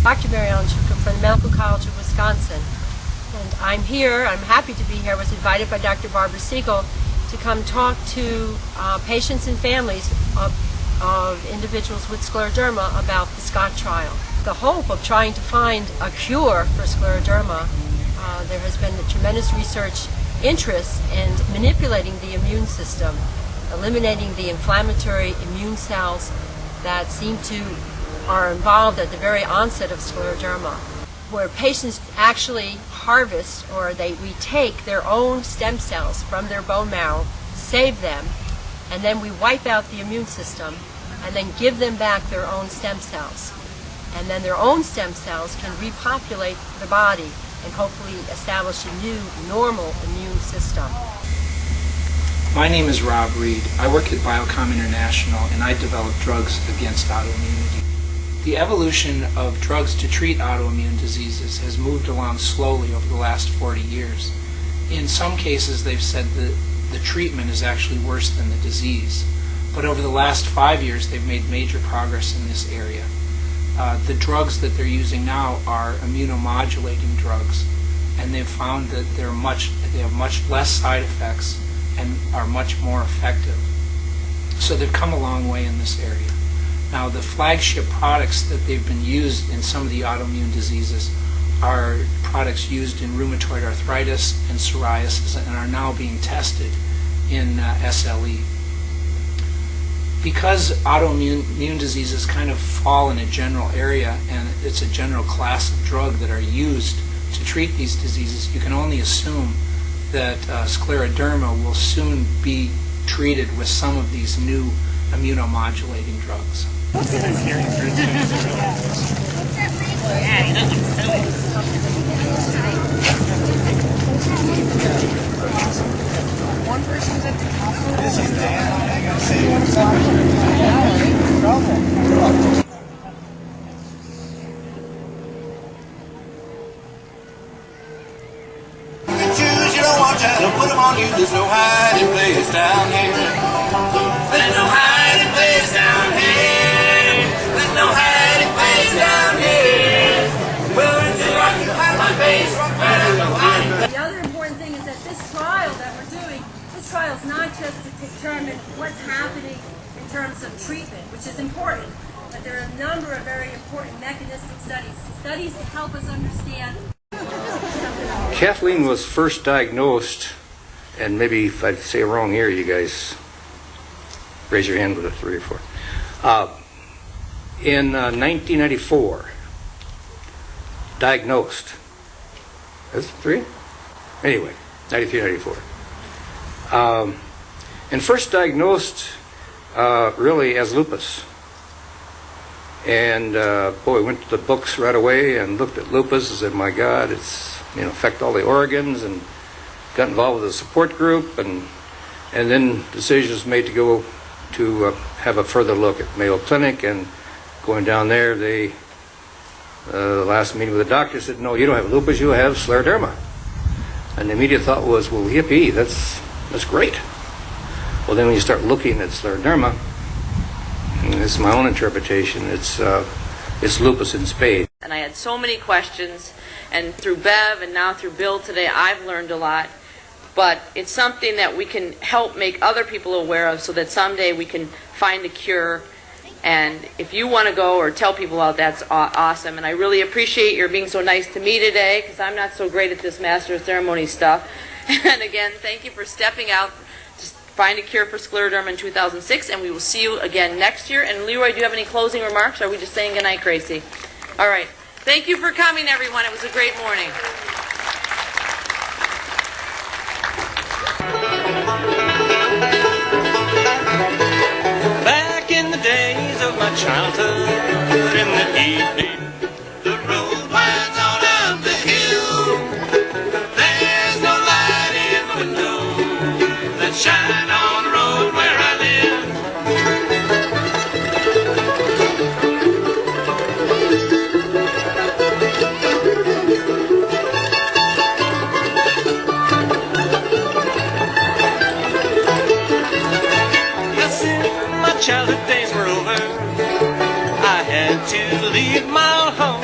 Dr. Marianne Schuker from the Medical College of Wisconsin. And I'm happy to be here. I was invited by Dr. Barbara Siegel to come talk to patients and families of individuals with scleroderma about the Scott trial. The hope of trying to find a cure for scleroderma, there has been tremendous research interest in manipulating the immune system, eliminating the inflammatory immune cells that are involved at the very onset of scleroderma, where patients actually harvest, or we take their own stem cells from their bone marrow, save them, and then we wipe out the immune system and then give them back their own stem cells. And then their own stem cells can repopulate the body and hopefully establish a new normal immune system. My name is Rob Reed. I work at Biocom International and I develop drugs against autoimmunity. The evolution of drugs to treat autoimmune diseases has moved along slowly over the last 40 years. In some cases they've said that the treatment is actually worse than the disease. But over the last 5 years they've made major progress in this area. The drugs that they're using now are immunomodulating drugs, and they've found that they have much less side effects and are much more effective. So they've come a long way in this area. Now the flagship products that they've been used in some of the autoimmune diseases are products used in rheumatoid arthritis and psoriasis and are now being tested in SLE. Because autoimmune diseases kind of fall in a general area and it's a general class of drug that are used to treat these diseases, you can only assume that scleroderma will soon be treated with some of these new immunomodulating drugs. One person's at the top of the list. You don't want to put them on you. There's no hiding place down here. There's no hiding place down here. There's no hiding place down here. Well, I can hide my face right in the hiding. The other important thing is that this trial that we're doing, this trial is not just to determine what's happening in terms of treatment, which is important, but there are a number of very important mechanistic studies to help us understand. Kathleen was first diagnosed, and maybe if I say it wrong here, you guys raise your hand with a 3 or 4. In 1994, diagnosed. That's 3? Anyway, 93, 94. And first diagnosed really as lupus. And boy, went to the books right away and looked at lupus and said, my God, it's affect all the organs, and got involved with a support group, and then decisions made to go to have a further look at Mayo Clinic. And going down there, the last meeting with the doctor said, no, you don't have lupus, you have scleroderma. And the immediate thought was, well, yippee, that's great. Well, then when you start looking at scleroderma, and this is my own interpretation, it's lupus in spades. And I had so many questions, and through Bev and now through Bill today, I've learned a lot. But it's something that we can help make other people aware of so that someday we can find a cure. And if you want to go or tell people about that, that's awesome. And I really appreciate your being so nice to me today, because I'm not so great at this master of ceremony stuff. And again, thank you for stepping out to find a cure for scleroderma in 2006. And we will see you again next year. And Leroy, do you have any closing remarks? Or are we just saying goodnight, Gracie? All right. Thank you for coming, everyone. It was a great morning. Back in the days of my childhood, in the evening, the road winds on up the hill. There's no light in the window that shine on the road where I live. Childhood days were over. I had to leave my old home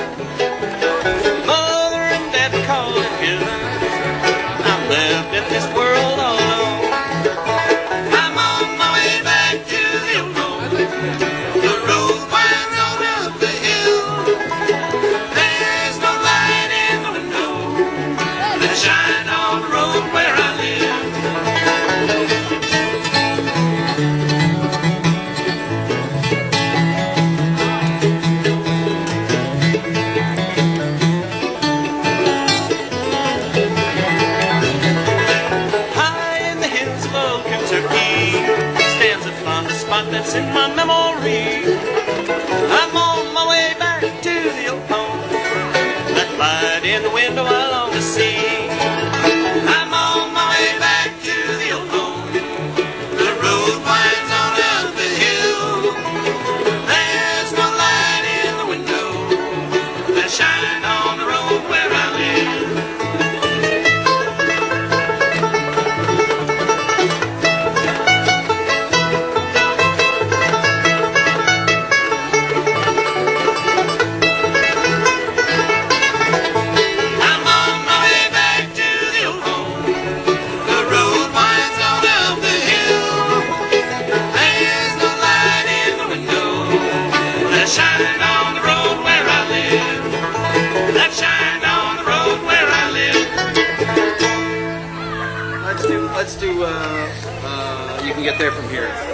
in the window I long to see. I'm on my way back to the old home. The road winds on up the hill. There's no light in the window that shine on the road where I live. I'm on my way back to the old home. The road winds on up the hill. There's no light in the window that shine on the road where I live. That shine on the road where I live. Let's do, you can get there from here.